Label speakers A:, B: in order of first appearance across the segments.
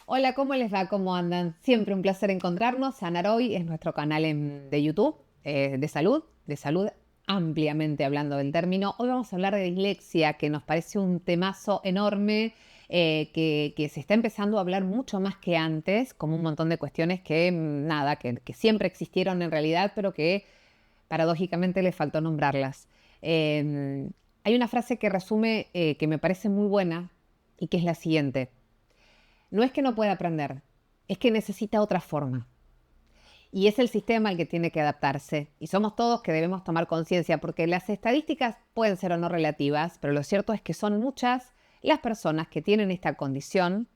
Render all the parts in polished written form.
A: Hola, ¿cómo les va? ¿Cómo andan? Siempre un placer encontrarnos. Sanaroy es nuestro canal de YouTube de salud ampliamente hablando del término. Hoy vamos a hablar de dislexia, que nos parece un temazo enorme, que se está empezando a hablar mucho más que antes, como un montón de cuestiones que, nada, que siempre existieron en realidad, pero que paradójicamente le faltó nombrarlas. Eh, Hay una frase que resume, que me parece muy buena y que es la siguiente. No es que no pueda aprender, es que necesita otra forma. Y es el sistema el que tiene que adaptarse. Y somos todos que debemos tomar conciencia, porque las estadísticas pueden ser o no relativas, pero lo cierto es que son muchas las personas que tienen esta condición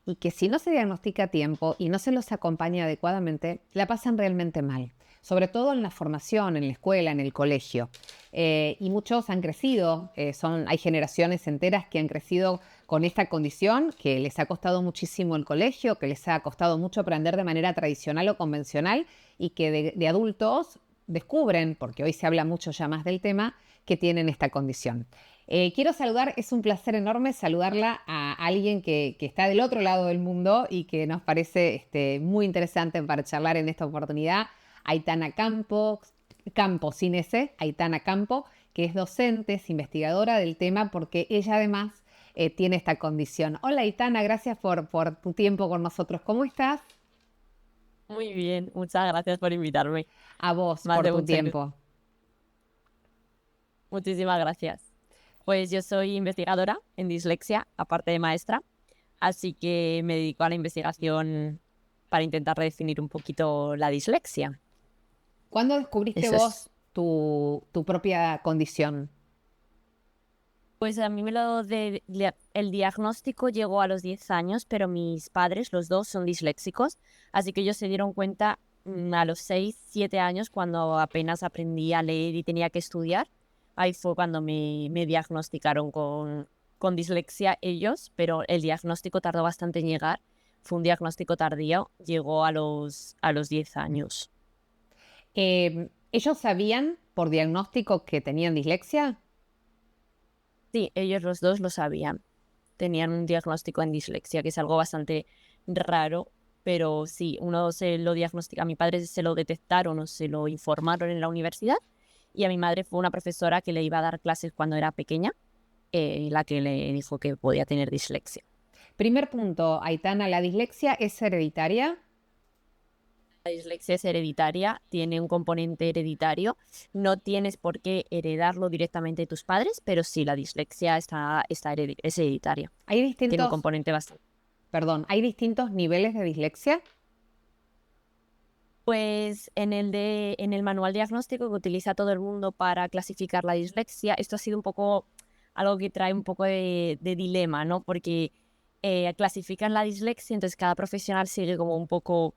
A: y que si no se diagnostica a tiempo y no se los acompaña adecuadamente, la pasan realmente mal. Sobre todo en la formación, en la escuela, en el colegio. Y muchos han crecido, hay generaciones enteras que han crecido con esta condición, que les ha costado muchísimo el colegio, que les ha costado mucho aprender de manera tradicional o convencional y que de adultos descubren, porque hoy se habla mucho ya más del tema, que tienen esta condición. Quiero saludar, es un placer enorme saludarla a alguien que está del otro lado del mundo y que nos parece muy interesante para charlar en esta oportunidad. Aitana Campo, sin ese, Aitana Campo, que es docente, es investigadora del tema porque ella además tiene esta condición. Hola Aitana, gracias por tu tiempo con nosotros. ¿Cómo estás?
B: Muy bien, muchas gracias por invitarme.
A: A vos
B: Me
A: por
B: hace
A: tu
B: mucha ilusión.
A: tiempo.
B: Muchísimas gracias. Pues yo soy investigadora en dislexia, aparte de maestra, así que me dedico a la investigación para intentar redefinir un poquito la dislexia.
A: ¿Cuándo descubriste
B: Eso es.
A: vos tu propia condición?
B: Pues a mí el diagnóstico llegó a los 10 años, pero mis padres, los dos, son disléxicos, así que ellos se dieron cuenta a los 6, 7 años, cuando apenas aprendí a leer y tenía que estudiar. Ahí fue cuando me diagnosticaron con dislexia ellos, pero el diagnóstico tardó bastante en llegar. Fue un diagnóstico tardío, llegó a los 10 años.
A: ¿Ellos sabían por diagnóstico que tenían dislexia?
B: Sí, ellos los dos lo sabían. Tenían un diagnóstico en dislexia, que es algo bastante raro, pero sí, uno se lo diagnostica, a mi padre se lo detectaron o se lo informaron en la universidad, y a mi madre fue una profesora que le iba a dar clases cuando era pequeña, la que le dijo que podía tener dislexia.
A: Primer punto, Aitana, ¿la dislexia es hereditaria?
B: La dislexia es hereditaria, tiene un componente hereditario, no tienes por qué heredarlo directamente de tus padres, pero sí, la dislexia es hereditaria,
A: Hay
B: tiene un
A: distintos,
B: componente bastante.
A: perdón, ¿hay distintos niveles de dislexia?
B: Pues en el manual diagnóstico que utiliza todo el mundo para clasificar la dislexia, esto ha sido un poco algo que trae un poco de dilema, ¿no? Porque clasifican la dislexia, entonces cada profesional sigue como un poco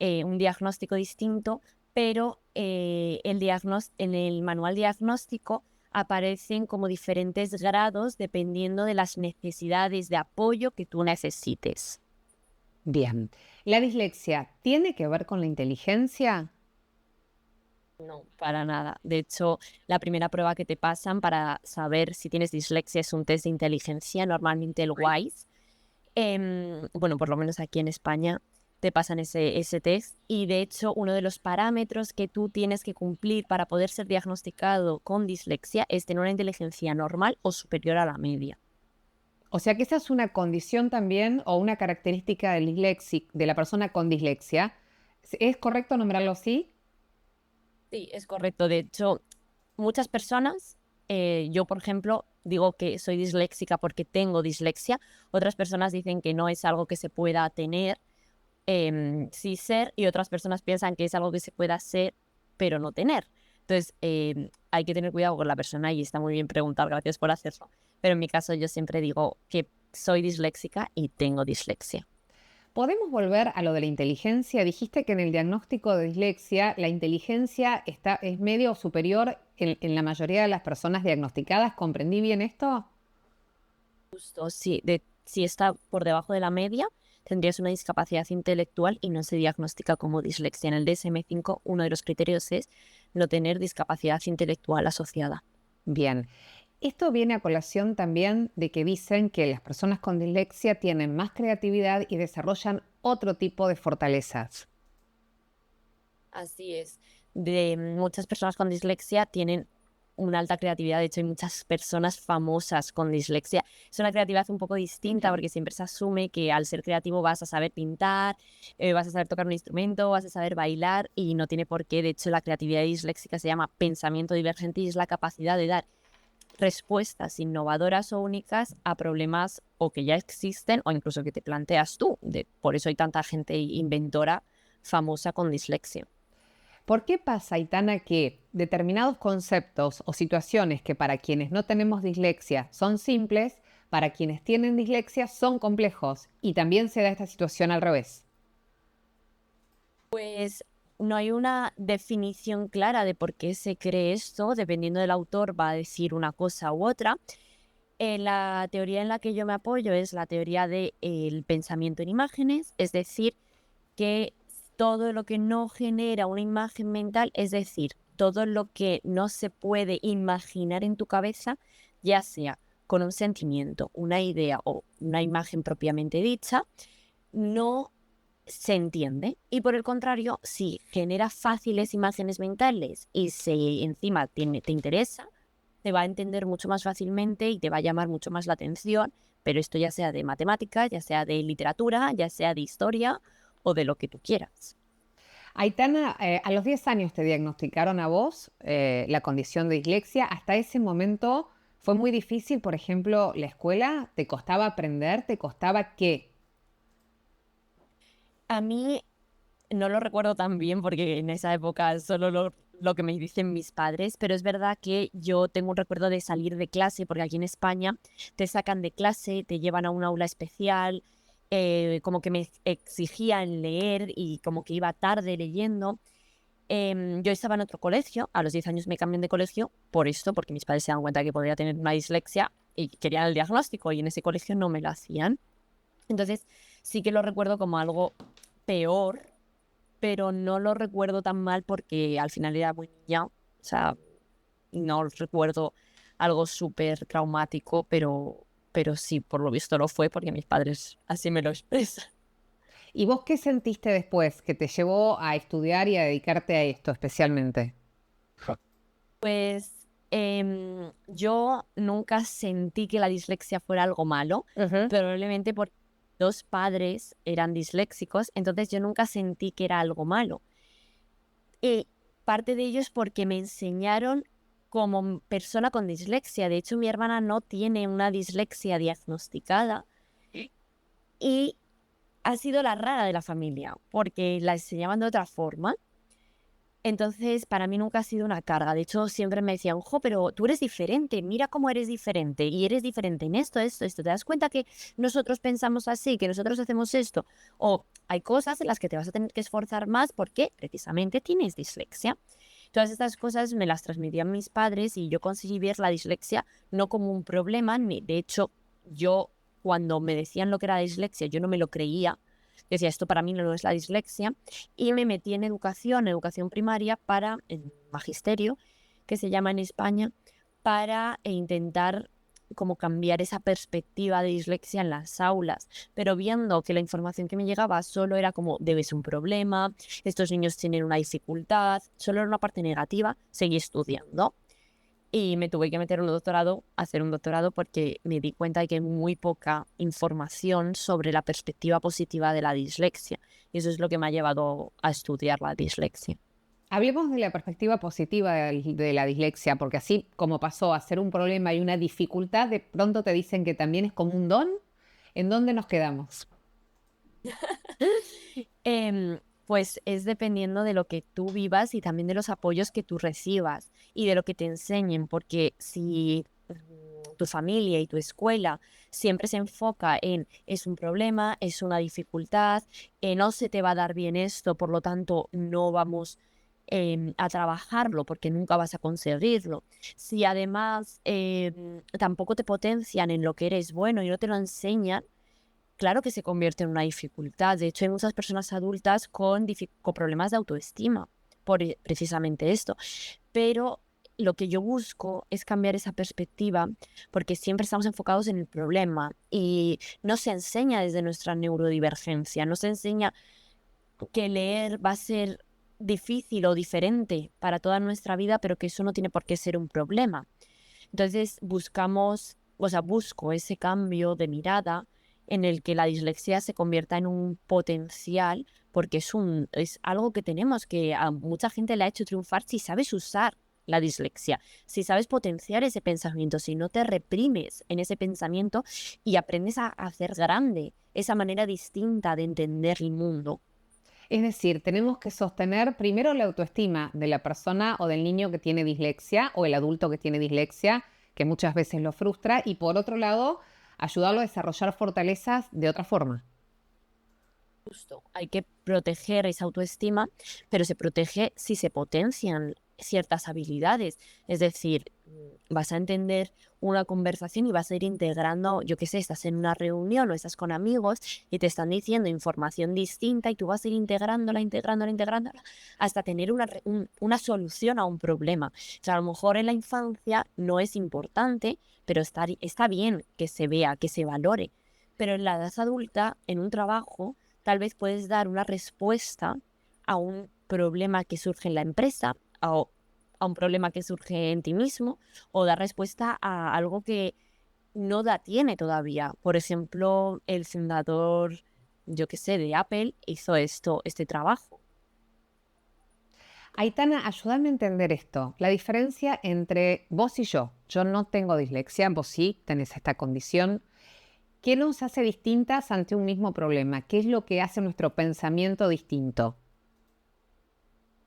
B: un diagnóstico distinto, pero en el manual diagnóstico aparecen como diferentes grados dependiendo de las necesidades de apoyo que tú necesites.
A: Bien. ¿La dislexia tiene que ver con la inteligencia?
B: No, para nada. De hecho, la primera prueba que te pasan para saber si tienes dislexia es un test de inteligencia, normalmente el WISE. Bueno, por lo menos aquí en España te pasan ese test, y de hecho uno de los parámetros que tú tienes que cumplir para poder ser diagnosticado con dislexia es tener una inteligencia normal o superior a la media.
A: O sea que esa es una condición también o una característica de la persona con dislexia. ¿Es correcto nombrarlo así?
B: Sí, es correcto. De hecho, muchas personas, yo por ejemplo, digo que soy disléxica porque tengo dislexia. Otras personas dicen que no es algo que se pueda tener, sí ser, y otras personas piensan que es algo que se pueda ser, pero no tener. Entonces, hay que tener cuidado con la persona y está muy bien preguntar, gracias por hacerlo. Pero en mi caso yo siempre digo que soy disléxica y tengo dislexia.
A: ¿Podemos volver a lo de la inteligencia? Dijiste que en el diagnóstico de dislexia la inteligencia es medio o superior en la mayoría de las personas diagnosticadas. ¿Comprendí bien esto?
B: Justo, sí, si está por debajo de la media, tendrías una discapacidad intelectual y no se diagnostica como dislexia. En el DSM-5, uno de los criterios es no tener discapacidad intelectual asociada.
A: Bien. Esto viene a colación también de que dicen que las personas con dislexia tienen más creatividad y desarrollan otro tipo de fortalezas.
B: Así es. De muchas personas con dislexia tienen una alta creatividad. De hecho, hay muchas personas famosas con dislexia. Es una creatividad un poco distinta porque siempre se asume que al ser creativo vas a saber pintar, vas a saber tocar un instrumento, vas a saber bailar y no tiene por qué. De hecho, la creatividad disléxica se llama pensamiento divergente y es la capacidad de dar respuestas innovadoras o únicas a problemas o que ya existen o incluso que te planteas tú. Por eso hay tanta gente inventora famosa con dislexia.
A: ¿Por qué pasa, Aitana, que determinados conceptos o situaciones que para quienes no tenemos dislexia son simples, para quienes tienen dislexia son complejos? Y también se da esta situación al revés.
B: Pues no hay una definición clara de por qué se cree esto, dependiendo del autor va a decir una cosa u otra. La teoría en la que yo me apoyo es la teoría del pensamiento en imágenes, es decir, que todo lo que no genera una imagen mental, es decir, todo lo que no se puede imaginar en tu cabeza, ya sea con un sentimiento, una idea o una imagen propiamente dicha, no se entiende. Y por el contrario, si genera fáciles imágenes mentales y si encima te interesa, te va a entender mucho más fácilmente y te va a llamar mucho más la atención, pero esto ya sea de matemática, ya sea de literatura, ya sea de historia o de lo que tú quieras.
A: Aitana, a los 10 años te diagnosticaron a vos la condición de dislexia. Hasta ese momento fue muy difícil, por ejemplo, la escuela. ¿Te costaba aprender? ¿Te costaba qué?
B: A mí no lo recuerdo tan bien porque en esa época solo lo que me dicen mis padres, pero es verdad que yo tengo un recuerdo de salir de clase, porque aquí en España te sacan de clase, te llevan a un aula especial, como que me exigían leer y como que iba tarde leyendo. Yo estaba en otro colegio, a los 10 años me cambian de colegio por esto, porque mis padres se dan cuenta que podría tener una dislexia y querían el diagnóstico y en ese colegio no me lo hacían. Entonces sí que lo recuerdo como algo peor, pero no lo recuerdo tan mal porque al final era muy niña, o sea, no recuerdo algo súper traumático, pero sí, por lo visto lo fue porque mis padres así me lo expresan.
A: ¿Y vos qué sentiste después que te llevó a estudiar y a dedicarte a esto especialmente?
B: Pues yo nunca sentí que la dislexia fuera algo malo,
A: Ujú.
B: probablemente porque dos padres eran disléxicos, entonces yo nunca sentí que era algo malo. Y parte de ello es porque me enseñaron como persona con dislexia. De hecho, mi hermana no tiene una dislexia diagnosticada y ha sido la rara de la familia porque la enseñaban de otra forma. Entonces, para mí nunca ha sido una carga. De hecho, siempre me decían, ojo, pero tú eres diferente, mira cómo eres diferente y eres diferente en esto, esto, esto. ¿Te das cuenta que nosotros pensamos así, que nosotros hacemos esto? O hay cosas en las que te vas a tener que esforzar más porque precisamente tienes dislexia. Todas estas cosas me las transmitían mis padres y yo conseguí ver la dislexia no como un problema, ni de hecho, yo cuando me decían lo que era dislexia, yo no me lo creía. Decía, esto para mí no es la dislexia y me metí en educación primaria para, en magisterio, que se llama en España, para intentar como cambiar esa perspectiva de dislexia en las aulas, pero viendo que la información que me llegaba solo era como debes un problema, estos niños tienen una dificultad, solo era una parte negativa, seguí estudiando. Y me tuve que meter en un doctorado, hacer un doctorado, porque me di cuenta de que hay muy poca información sobre la perspectiva positiva de la dislexia. Y eso es lo que me ha llevado a estudiar la dislexia.
A: Hablemos de la perspectiva positiva de la dislexia, porque así como pasó a ser un problema y una dificultad, de pronto te dicen que también es como un don. ¿En dónde nos quedamos?
B: Pues es dependiendo de lo que tú vivas y también de los apoyos que tú recibas y de lo que te enseñen, porque si tu familia y tu escuela siempre se enfoca en es un problema, es una dificultad, no se te va a dar bien esto, por lo tanto no vamos a trabajarlo porque nunca vas a conseguirlo. Si además tampoco te potencian en lo que eres bueno y no te lo enseñan, claro que se convierte en una dificultad. De hecho, hay muchas personas adultas con problemas de autoestima por precisamente esto. Pero lo que yo busco es cambiar esa perspectiva, porque siempre estamos enfocados en el problema y no se enseña desde nuestra neurodivergencia, no se enseña que leer va a ser difícil o diferente para toda nuestra vida, pero que eso no tiene por qué ser un problema. Entonces busco ese cambio de mirada en el que la dislexia se convierta en un potencial, porque es algo que tenemos, que a mucha gente le ha hecho triunfar si sabes usar la dislexia, si sabes potenciar ese pensamiento, si no te reprimes en ese pensamiento y aprendes a hacer grande esa manera distinta de entender el mundo.
A: Es decir, tenemos que sostener primero la autoestima de la persona o del niño que tiene dislexia o el adulto que tiene dislexia, que muchas veces lo frustra, y por otro lado, ayudarlo a desarrollar fortalezas de otra forma.
B: Justo, hay que proteger esa autoestima, pero se protege si se potencian ciertas habilidades. Es decir, vas a entender una conversación y vas a ir integrando, yo qué sé, estás en una reunión o estás con amigos y te están diciendo información distinta y tú vas a ir integrándola hasta tener una solución a un problema. O sea, a lo mejor en la infancia no es importante, pero está bien que se vea, que se valore. Pero en la edad adulta, en un trabajo, tal vez puedes dar una respuesta a un problema que surge en la empresa, a un problema que surge en ti mismo, o dar respuesta a algo que tiene todavía. Por ejemplo, el fundador, yo qué sé, de Apple hizo este trabajo.
A: Aitana, ayúdame a entender esto. La diferencia entre vos y yo. Yo no tengo dislexia, vos sí tenés esta condición. ¿Qué nos hace distintas ante un mismo problema? ¿Qué es lo que hace nuestro pensamiento distinto?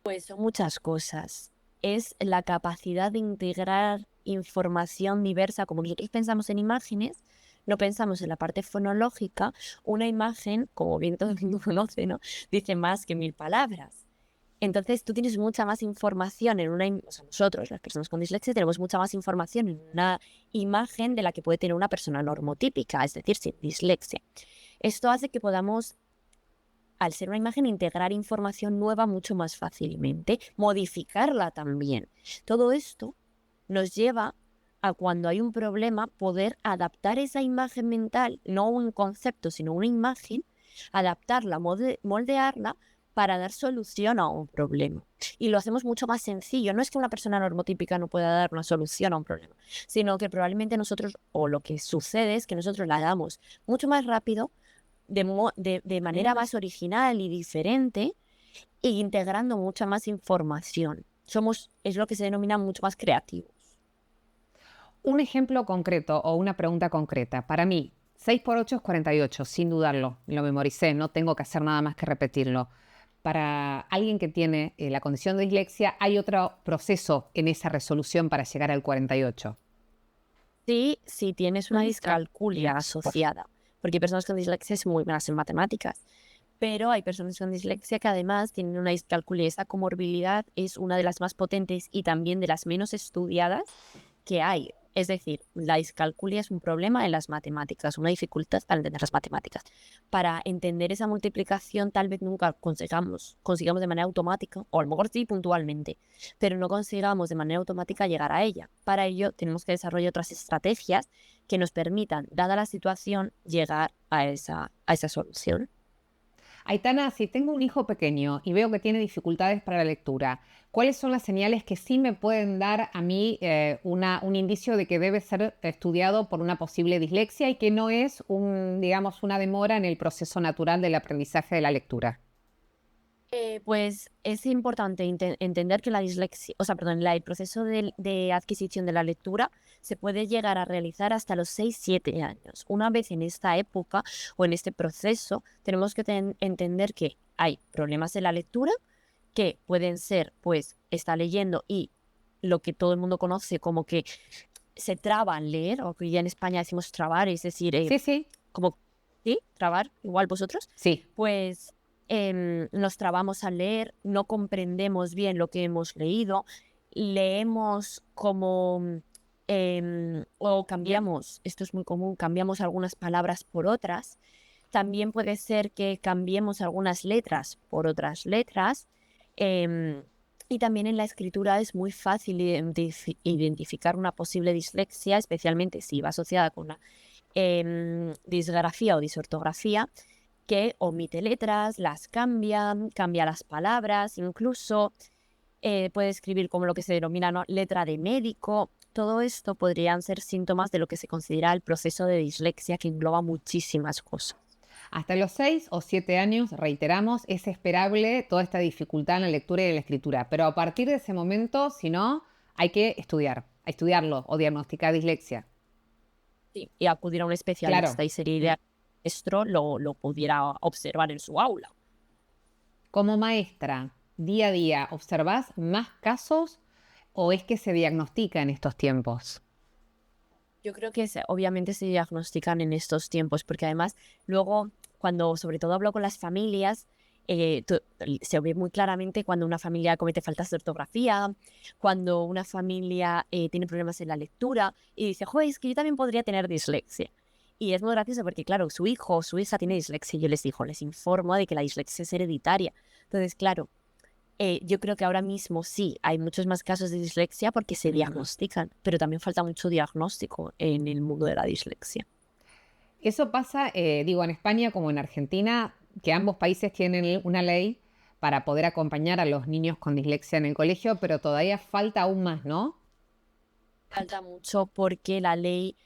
B: Pues son muchas cosas. Es la capacidad de integrar información diversa. Como nosotros pensamos en imágenes, no pensamos en la parte fonológica. Una imagen, como bien todo el mundo conoce, ¿no? Dice más que 1000 palabras. Entonces tú tienes mucha más información o sea, nosotros, las personas con dislexia, tenemos mucha más información en una imagen de la que puede tener una persona normotípica, es decir, sin dislexia. Esto hace que podamos, al ser una imagen, integrar información nueva mucho más fácilmente, modificarla también. Todo esto nos lleva a, cuando hay un problema, poder adaptar esa imagen mental, no un concepto, sino una imagen, adaptarla, moldearla para dar solución a un problema. Y lo hacemos mucho más sencillo. No es que una persona normotípica no pueda dar una solución a un problema, sino que probablemente nosotros, o lo que sucede es que nosotros la damos mucho más rápido, de manera más original y diferente, e integrando mucha más información. Es lo que se denomina mucho más creativos.
A: Un ejemplo concreto o una pregunta concreta. Para mí, 6 por 8 es 48, sin dudarlo. Lo memoricé, no tengo que hacer nada más que repetirlo. Para alguien que tiene la condición de dislexia, hay otro proceso en esa resolución para llegar al 48.
B: Sí, si tienes una discalculia asociada, porque hay personas con dislexia son muy buenas en matemáticas, pero hay personas con dislexia que además tienen una discalculia. Esta comorbilidad es una de las más potentes y también de las menos estudiadas que hay. Es decir, la discalculia es un problema en las matemáticas, una dificultad para entender las matemáticas. Para entender esa multiplicación tal vez nunca consigamos de manera automática, o a lo mejor sí puntualmente, pero no consigamos de manera automática llegar a ella. Para ello tenemos que desarrollar otras estrategias que nos permitan, dada la situación, llegar a esa solución.
A: Aitana, si tengo un hijo pequeño y veo que tiene dificultades para la lectura, ¿cuáles son las señales que sí me pueden dar a mí un indicio de que debe ser estudiado por una posible dislexia y que no es digamos, una demora en el proceso natural del aprendizaje de la lectura?
B: Pues es importante entender que la dislexia, o sea, perdón, el proceso de adquisición de la lectura se puede llegar a realizar hasta los 6, 7 años. Una vez en esta época o en este proceso, tenemos que entender que hay problemas de la lectura que pueden ser, pues, está leyendo y lo que todo el mundo conoce como que se traba al leer, o que ya en España decimos trabar, es decir,
A: Sí, sí,
B: como, ¿sí? Trabar, igual vosotros,
A: sí.
B: pues nos trabamos al leer, no comprendemos bien lo que hemos leído, leemos como, o cambiamos, esto es muy común, cambiamos algunas palabras por otras. También puede ser que cambiemos algunas letras por otras letras. em, Y también en la escritura es muy fácil identificar una posible dislexia, especialmente si va asociada con una disgrafía o disortografía, que omite letras, las cambia, cambia las palabras, incluso puede escribir como lo que se denomina, ¿no?, letra de médico. Todo esto podrían ser síntomas de lo que se considera el proceso de dislexia, que engloba muchísimas cosas.
A: Hasta los 6 o 7 años, reiteramos, es esperable toda esta dificultad en la lectura y en la escritura, pero a partir de ese momento, si no, hay que estudiar, a estudiarlo o diagnosticar dislexia.
B: Sí. Y acudir a un
A: Claro.
B: especialista y sería ideal que el maestro lo pudiera observar en su aula.
A: Como maestra, día a día, ¿observás más casos o es que se diagnostica en estos tiempos?
B: Yo creo que obviamente se diagnostican en estos tiempos, porque además luego, cuando sobre todo hablo con las familias, se ve muy claramente cuando una familia comete faltas de ortografía, cuando una familia tiene problemas en la lectura y dice, joder, es que yo también podría tener dislexia. Y es muy gracioso porque, claro, su hijo o su hija tiene dislexia y yo les digo, les informo de que la dislexia es hereditaria. Entonces, claro, yo creo que ahora mismo sí, hay muchos más casos de dislexia porque se diagnostican, pero también falta mucho diagnóstico en el mundo de la dislexia.
A: Eso pasa, digo, en España como en Argentina, que ambos países tienen una ley para poder acompañar a los niños con dislexia en el colegio, pero todavía falta aún más, ¿no?
B: Falta mucho porque la ley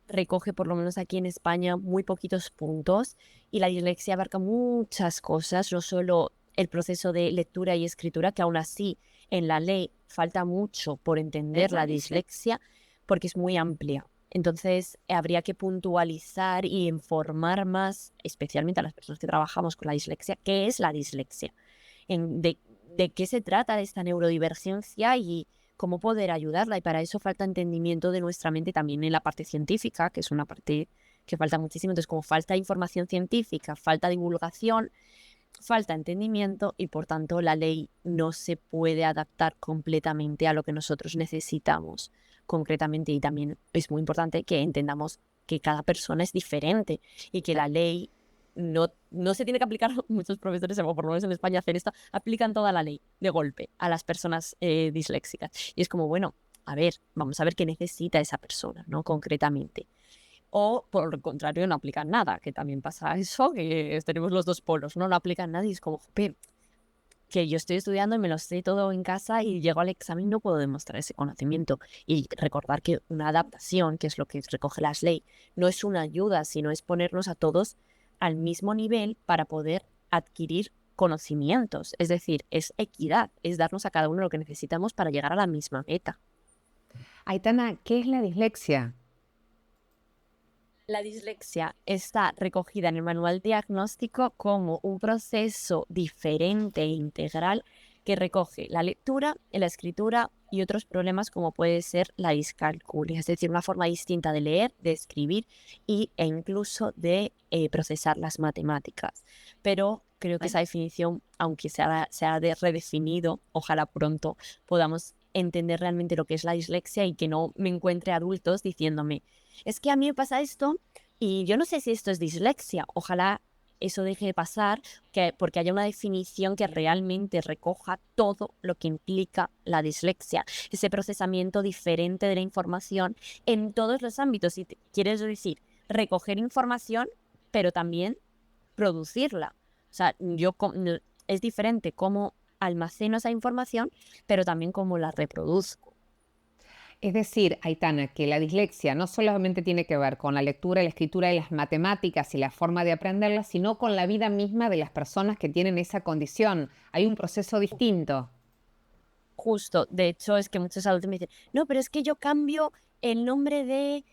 B: recoge, por lo menos aquí en España, muy poquitos puntos y la dislexia abarca muchas cosas, no solo el proceso de lectura y escritura, que aún así en la ley falta mucho por entender la dislexia porque es muy amplia. Entonces, habría que puntualizar y informar más, especialmente a las personas que trabajamos con la dislexia, qué es la dislexia, de qué se trata de esta neurodivergencia y cómo poder ayudarla. Y para eso falta entendimiento de nuestra mente también en la parte científica, que es una parte que falta muchísimo. Entonces, como falta información científica, falta divulgación, falta entendimiento y por tanto la ley no se puede adaptar completamente a lo que nosotros necesitamos concretamente. Y también es muy importante que entendamos que cada persona es diferente y que la ley no se tiene que aplicar. Muchos profesores, o por lo menos en España, hacen esto, aplican toda la ley de golpe a las personas disléxicas. Y es como, bueno, a ver, vamos a ver qué necesita esa persona, ¿no? Concretamente. O por el contrario, no aplican nada, que también pasa eso, que tenemos los dos polos, ¿no? No aplican nada y es como, "Jope, que yo estoy estudiando y me lo sé todo en casa y llego al examen y no puedo demostrar ese conocimiento". Y recordar que una adaptación, que es lo que recoge las leyes, no es una ayuda, sino es ponernos a todos al mismo nivel para poder adquirir conocimientos. Es decir, es equidad, es darnos a cada uno lo que necesitamos para llegar a la misma meta.
A: Aitana, ¿qué es la dislexia?
B: La dislexia está recogida en el manual diagnóstico como un proceso diferente e integral que recoge la lectura, la escritura y otros problemas como puede ser la discalculia, es decir, una forma distinta de leer, de escribir e incluso de procesar las matemáticas. Pero creo que esa definición, aunque se ha redefinido, ojalá pronto podamos entender realmente lo que es la dislexia y que no me encuentre adultos diciéndome, es que a mí me pasa esto y yo no sé si esto es dislexia. Ojalá eso deje de pasar, porque haya una definición que realmente recoja todo lo que implica la dislexia, ese procesamiento diferente de la información en todos los ámbitos. Y quieres decir, recoger información, pero también producirla. O sea, es diferente cómo almaceno esa información, pero también cómo la reproduzco.
A: Es decir, Aitana, que la dislexia no solamente tiene que ver con la lectura, la escritura y las matemáticas y la forma de aprenderlas, sino con la vida misma de las personas que tienen esa condición. Hay un proceso distinto.
B: Justo, de hecho, es que muchos adultos me dicen, no, pero es que yo cambio el nombre de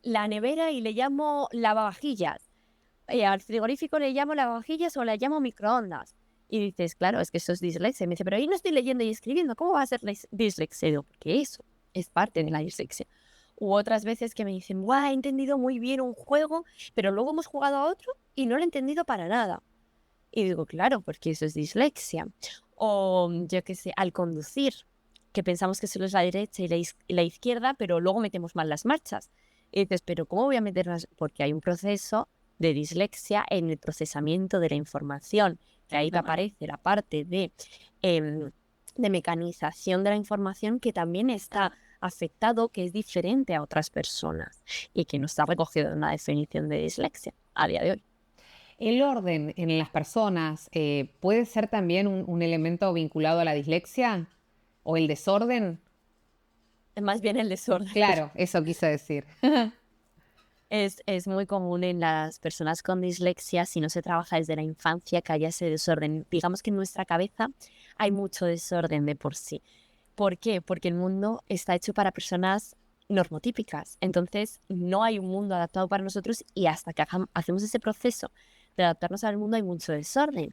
B: la nevera y le llamo lavavajillas. Al frigorífico le llamo lavavajillas o le llamo microondas. Y dices, claro, es que eso es dislexia. Y me dice, pero ahí no estoy leyendo y escribiendo, ¿cómo va a ser dislexia? Digo, porque eso es parte de la dislexia. U otras veces que me dicen, guau, he entendido muy bien un juego, pero luego hemos jugado a otro y no lo he entendido para nada. Y digo, claro, porque eso es dislexia. O yo qué sé, al conducir, que pensamos que solo es la derecha y la izquierda, pero luego metemos mal las marchas. Y dices, pero ¿cómo voy a meterlas? Porque hay un proceso de dislexia en el procesamiento de la información. Que ahí te aparece la parte de de mecanización de la información que también está afectado, que es diferente a otras personas y que no está recogido en una definición de dislexia a día de hoy.
A: El orden en las personas puede ser también un elemento vinculado a la dislexia o el desorden.
B: Es más bien el desorden.
A: Claro, eso quise decir.
B: Es muy común en las personas con dislexia, si no se trabaja desde la infancia, que haya ese desorden. Digamos que en nuestra cabeza hay mucho desorden de por sí. ¿Por qué? Porque el mundo está hecho para personas normotípicas. Entonces, no hay un mundo adaptado para nosotros y hasta que hacemos ese proceso de adaptarnos al mundo hay mucho desorden.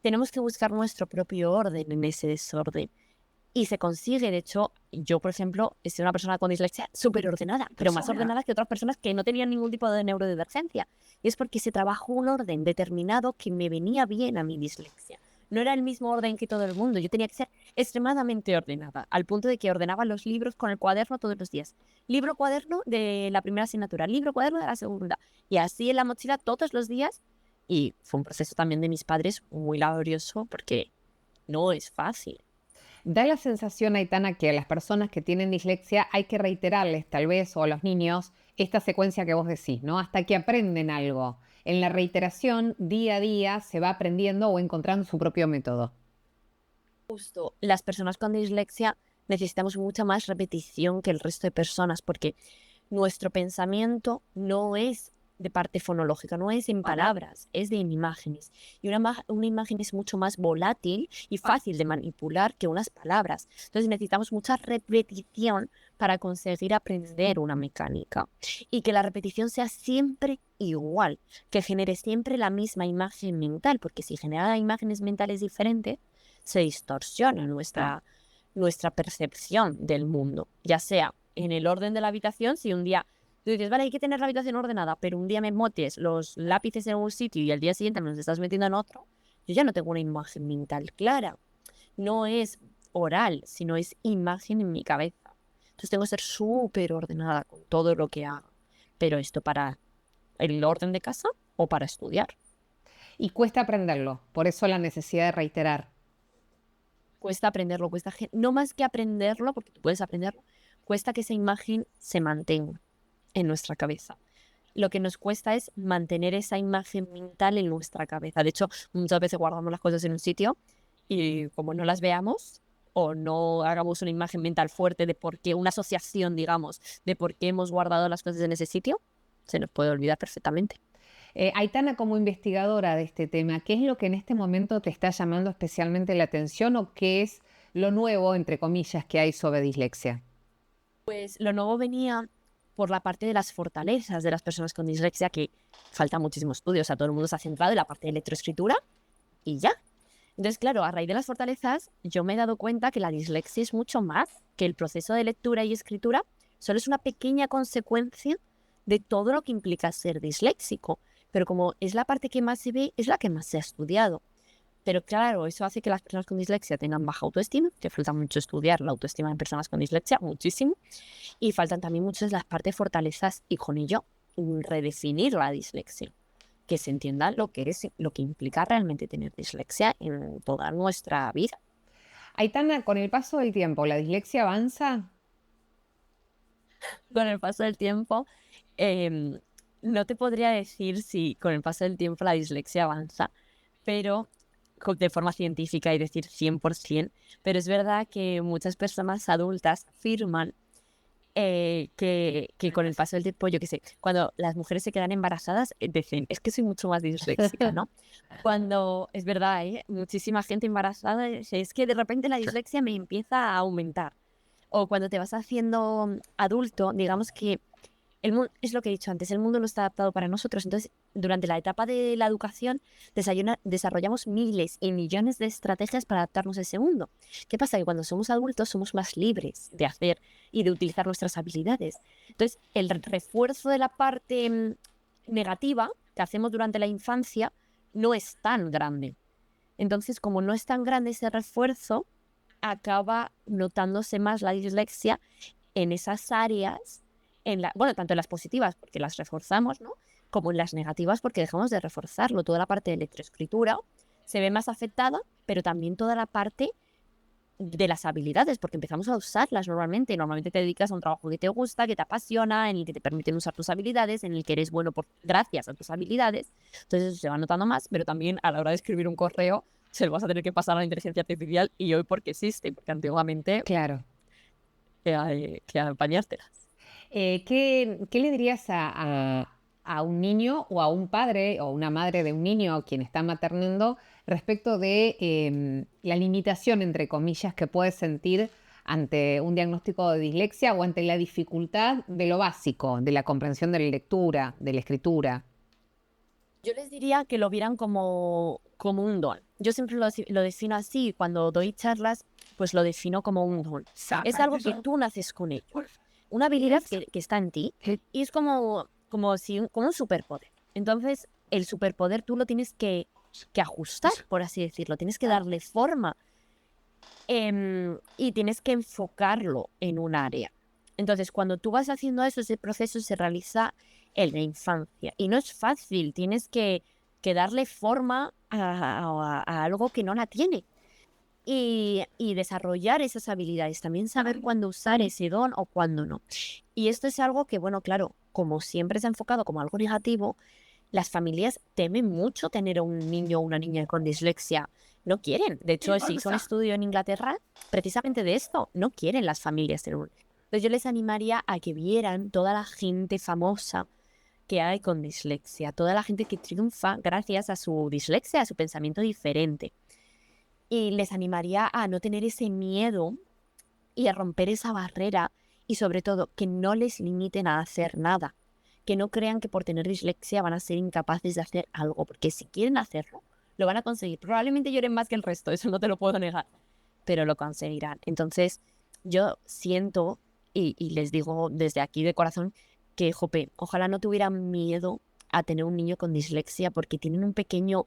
B: Tenemos que buscar nuestro propio orden en ese desorden. Y se consigue, de hecho, yo, por ejemplo, soy una persona con dislexia súper ordenada, pero más ordenada que otras personas que no tenían ningún tipo de neurodivergencia. Y es porque se trabajó un orden determinado que me venía bien a mi dislexia. No era el mismo orden que todo el mundo. Yo tenía que ser extremadamente ordenada, al punto de que ordenaba los libros con el cuaderno todos los días. Libro, cuaderno de la primera asignatura, libro, cuaderno de la segunda. Y así en la mochila todos los días. Y fue un proceso también de mis padres muy laborioso porque no es fácil.
A: Da la sensación, Aitana, que a las personas que tienen dislexia hay que reiterarles, tal vez, o a los niños, esta secuencia que vos decís, ¿no? Hasta que aprenden algo. En la reiteración, día a día, se va aprendiendo o encontrando su propio método.
B: Justo, las personas con dislexia necesitamos mucha más repetición que el resto de personas porque nuestro pensamiento no es de parte fonológica, no es en palabras, es de en imágenes. Y una imagen es mucho más volátil y fácil de manipular que unas palabras. Entonces necesitamos mucha repetición para conseguir aprender una mecánica. Y que la repetición sea siempre igual, que genere siempre la misma imagen mental, porque si genera imágenes mentales diferentes, se distorsiona nuestra percepción del mundo, ya sea en el orden de la habitación, si un día tú dices, vale, hay que tener la habitación ordenada, pero un día me metes los lápices en un sitio y al día siguiente me los estás metiendo en otro, yo ya no tengo una imagen mental clara. No es oral, sino es imagen en mi cabeza. Entonces tengo que ser súper ordenada con todo lo que haga. Pero esto para el orden de casa o para estudiar.
A: Y cuesta aprenderlo, por eso la necesidad de reiterar.
B: Cuesta aprenderlo, no más que aprenderlo, porque tú puedes aprenderlo, cuesta que esa imagen se mantenga en nuestra cabeza. Lo que nos cuesta es mantener esa imagen mental en nuestra cabeza. De hecho, muchas veces guardamos las cosas en un sitio y como no las veamos o no hagamos una imagen mental fuerte de por qué, una asociación, digamos, de por qué hemos guardado las cosas en ese sitio, se nos puede olvidar perfectamente.
A: Aitana, como investigadora de este tema, ¿qué es lo que en este momento te está llamando especialmente la atención o qué es lo nuevo, entre comillas, que hay sobre dislexia?
B: Pues lo nuevo venía por la parte de las fortalezas de las personas con dislexia, que falta muchísimo estudio, o sea, todo el mundo se ha centrado en la parte de lectoescritura y ya. Entonces, claro, a raíz de las fortalezas, yo me he dado cuenta que la dislexia es mucho más, que el proceso de lectura y escritura solo es una pequeña consecuencia de todo lo que implica ser disléxico. Pero como es la parte que más se ve, es la que más se ha estudiado. Pero claro, eso hace que las personas con dislexia tengan baja autoestima, que falta mucho estudiar la autoestima en personas con dislexia, muchísimo. Y faltan también muchas las partes fortalezas y con ello redefinir la dislexia. Que se entienda lo que es, lo que implica realmente tener dislexia en toda nuestra vida.
A: Aitana, con el paso del tiempo, ¿la dislexia avanza?
B: Con el paso del tiempo, no te podría decir si con el paso del tiempo la dislexia avanza, pero de forma científica y decir 100%, pero es verdad que muchas personas adultas afirman que con el paso del tiempo, yo qué sé, cuando las mujeres se quedan embarazadas, dicen, es que soy mucho más disléxica, ¿no? Cuando, es verdad, muchísima gente embarazada dice, es que de repente la dislexia me empieza a aumentar. O cuando te vas haciendo adulto, digamos que es lo que he dicho antes, el mundo no está adaptado para nosotros. Entonces, durante la etapa de la educación, desarrollamos miles y millones de estrategias para adaptarnos a ese mundo. ¿Qué pasa? Que cuando somos adultos somos más libres de hacer y de utilizar nuestras habilidades. Entonces, el refuerzo de la parte negativa que hacemos durante la infancia no es tan grande. Entonces, como no es tan grande ese refuerzo, acaba notándose más la dislexia en esas áreas bueno, tanto en las positivas porque las reforzamos, ¿no? Como en las negativas porque dejamos de reforzarlo. Toda la parte de lectoescritura se ve más afectada, pero también toda la parte de las habilidades, porque empezamos a usarlas normalmente. Normalmente te dedicas a un trabajo que te gusta, que te apasiona, en el que te permiten usar tus habilidades, en el que eres bueno gracias a tus habilidades. Entonces eso se va notando más, pero también a la hora de escribir un correo se lo vas a tener que pasar a la inteligencia artificial y hoy porque existe, porque antiguamente
A: Claro.
B: que apañártela.
A: ¿Qué le dirías a un niño o a un padre o una madre de un niño quien está maternando respecto de la limitación, entre comillas, que puede sentir ante un diagnóstico de dislexia o ante la dificultad de lo básico, de la comprensión de la lectura, de la escritura?
B: Yo les diría que lo vieran como un don. Yo siempre lo defino así. Cuando doy charlas, pues lo defino como un don. Es algo que tú naces con ello. Una habilidad que está en ti y es como un superpoder. Entonces, el superpoder tú lo tienes que ajustar, por así decirlo. Tienes que darle forma y tienes que enfocarlo en un área. Entonces, cuando tú vas haciendo eso, ese proceso se realiza en la infancia. Y no es fácil, tienes que darle forma a algo que no la tiene. Y desarrollar esas habilidades, también saber cuándo usar ese don o cuándo no. Y esto es algo que, bueno, claro, como siempre se ha enfocado como algo negativo, las familias temen mucho tener a un niño o una niña con dislexia. No quieren. De hecho, se hizo un estudio en Inglaterra precisamente de esto. No quieren las familias tener un... Entonces yo les animaría a que vieran toda la gente famosa que hay con dislexia, toda la gente que triunfa gracias a su dislexia, a su pensamiento diferente. Y les animaría a no tener ese miedo y a romper esa barrera y sobre todo que no les limiten a hacer nada, que no crean que por tener dislexia van a ser incapaces de hacer algo, porque si quieren hacerlo, lo van a conseguir. Probablemente lloren más que el resto, eso no te lo puedo negar, pero lo conseguirán. Entonces yo siento y les digo desde aquí de corazón que, jope, ojalá no tuvieran miedo a tener un niño con dislexia porque tienen un pequeño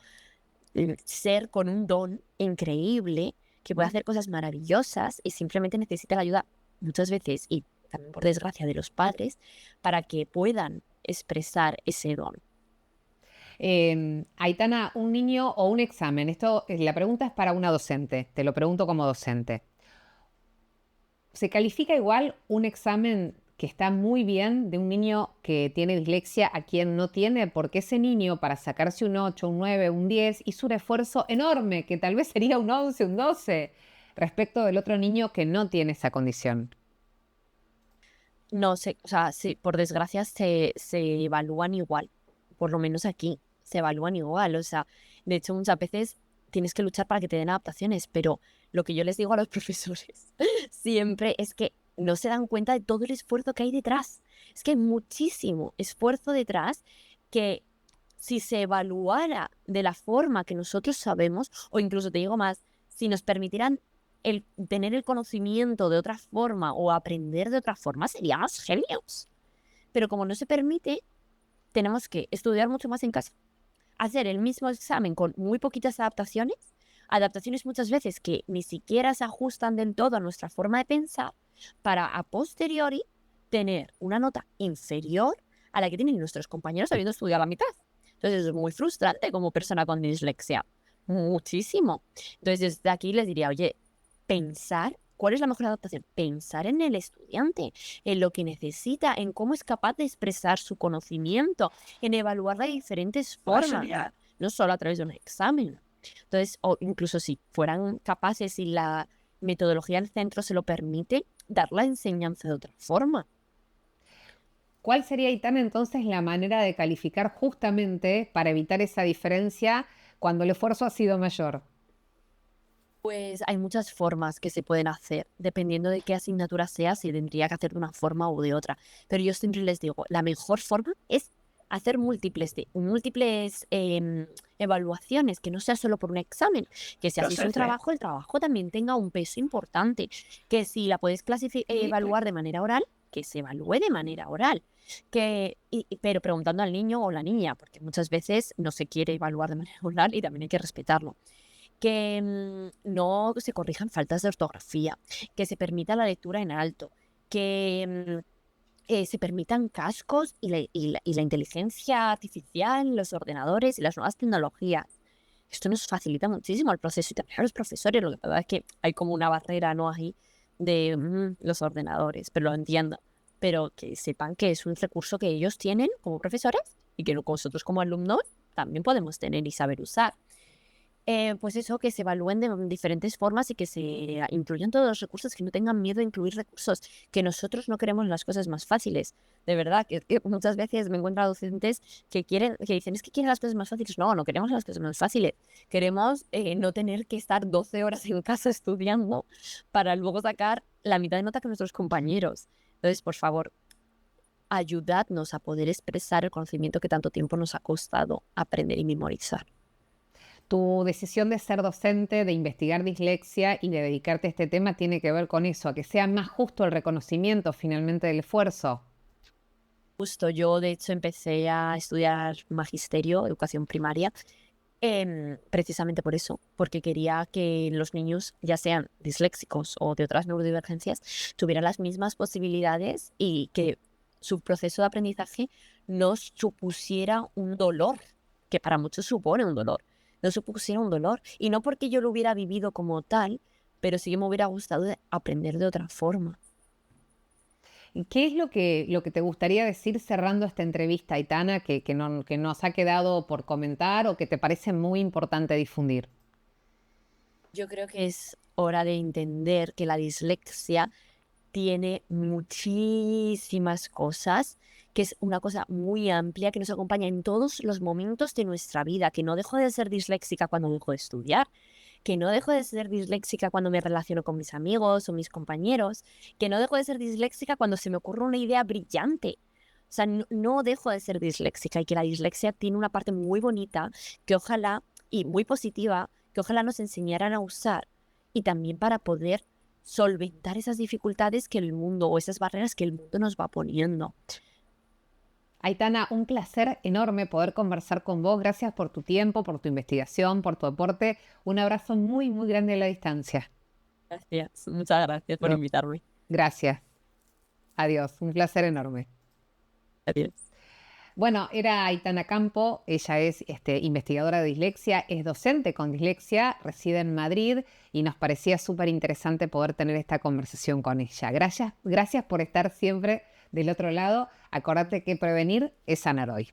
B: ser con un don increíble que puede hacer cosas maravillosas y simplemente necesita la ayuda muchas veces y también por desgracia de los padres para que puedan expresar ese don.
A: Aitana, un niño o un examen. Esto, la pregunta es para una docente. Te lo pregunto como docente. ¿Se califica igual un examen que está muy bien de un niño que tiene dislexia a quien no tiene? Porque ese niño, para sacarse un 8, un 9, un 10, hizo un esfuerzo enorme, que tal vez sería un 11, un 12, respecto del otro niño que no tiene esa condición.
B: No sé, o sea, sí, por desgracia se evalúan igual, por lo menos aquí se evalúan igual, o sea, de hecho muchas veces tienes que luchar para que te den adaptaciones, pero lo que yo les digo a los profesores siempre es que no se dan cuenta de todo el esfuerzo que hay detrás. Es que hay muchísimo esfuerzo detrás que si se evaluara de la forma que nosotros sabemos, o incluso te digo más, si nos permitieran el tener el conocimiento de otra forma o aprender de otra forma, seríamos genios. Pero como no se permite, tenemos que estudiar mucho más en casa, hacer el mismo examen con muy poquitas adaptaciones muchas veces que ni siquiera se ajustan del todo a nuestra forma de pensar, para a posteriori tener una nota inferior a la que tienen nuestros compañeros habiendo estudiado la mitad. Entonces es muy frustrante como persona con dislexia. Muchísimo. Entonces desde aquí les diría, oye, pensar cuál es la mejor adaptación. Pensar en el estudiante, en lo que necesita, en cómo es capaz de expresar su conocimiento, en evaluarla de diferentes formas, no solo a través de un examen. Entonces, o incluso si fueran capaces y la metodología del centro se lo permite, dar la enseñanza de otra forma.
A: ¿Cuál sería, Aitana, entonces la manera de calificar justamente para evitar esa diferencia cuando el esfuerzo ha sido mayor?
B: Pues hay muchas formas que se pueden hacer. Dependiendo de qué asignatura sea, se tendría que hacer de una forma u de otra. Pero yo siempre les digo, la mejor forma es hacer múltiples evaluaciones, que no sea solo por un examen, que si haces un trabajo, el trabajo también tenga un peso importante, que si la puedes evaluar de manera oral, que se evalúe de manera oral. Pero preguntando al niño o la niña, porque muchas veces no se quiere evaluar de manera oral y también hay que respetarlo, que no se corrijan faltas de ortografía, que se permita la lectura en alto, que se permitan cascos y la inteligencia artificial, los ordenadores y las nuevas tecnologías. esto nos facilita muchísimo el proceso y también a los profesores. Lo que pasa es que hay como una barrera, ¿no? Ahí de los ordenadores, pero lo entiendo. Pero que sepan que es un recurso que ellos tienen como profesores y que nosotros como alumnos también podemos tener y saber usar. Pues eso, que se evalúen de diferentes formas y que se incluyan todos los recursos, que no tengan miedo a incluir recursos, que nosotros no queremos las cosas más fáciles. De verdad, que muchas veces me encuentro a docentes que dicen, es que quieren las cosas más fáciles. No, no queremos las cosas más fáciles. Queremos no tener que estar 12 horas en casa estudiando para luego sacar la mitad de nota que nuestros compañeros. Entonces, por favor, ayudadnos a poder expresar el conocimiento que tanto tiempo nos ha costado aprender y memorizar.
A: Tu decisión de ser docente, de investigar dislexia y de dedicarte a este tema tiene que ver con eso, a que sea más justo el reconocimiento finalmente del esfuerzo.
B: Justo, yo de hecho empecé a estudiar magisterio, educación primaria, precisamente por eso, porque quería que los niños, ya sean disléxicos o de otras neurodivergencias, tuvieran las mismas posibilidades y que su proceso de aprendizaje no supusiera un dolor, que para muchos supone un dolor, no supusiera un dolor. Y no porque yo lo hubiera vivido como tal, pero sí que me hubiera gustado aprender de otra forma.
A: ¿Y qué es lo que te gustaría decir cerrando esta entrevista, Aitana, que nos ha quedado por comentar o que te parece muy importante difundir?
B: Yo creo que es hora de entender que la dislexia tiene muchísimas cosas, que es una cosa muy amplia que nos acompaña en todos los momentos de nuestra vida, que no dejo de ser disléxica cuando dejo de estudiar, que no dejo de ser disléxica cuando me relaciono con mis amigos o mis compañeros, que no dejo de ser disléxica cuando se me ocurre una idea brillante. O sea, no dejo de ser disléxica y que la dislexia tiene una parte muy bonita que ojalá, y muy positiva, que ojalá nos enseñaran a usar y también para poder solventar esas dificultades que el mundo o esas barreras que el mundo nos va poniendo.
A: Aitana, un placer enorme poder conversar con vos. Gracias por tu tiempo, por tu investigación, por tu aporte. Un abrazo muy, muy grande a la distancia.
B: Gracias, muchas gracias por
A: No,
B: invitarme.
A: gracias. Adiós. Un placer enorme.
B: Adiós.
A: Bueno, era Aitana Campo, ella es investigadora de dislexia, es docente con dislexia, reside en Madrid y nos parecía súper interesante poder tener esta conversación con ella. Gracias por estar siempre del otro lado. Acordate que prevenir es sanar hoy.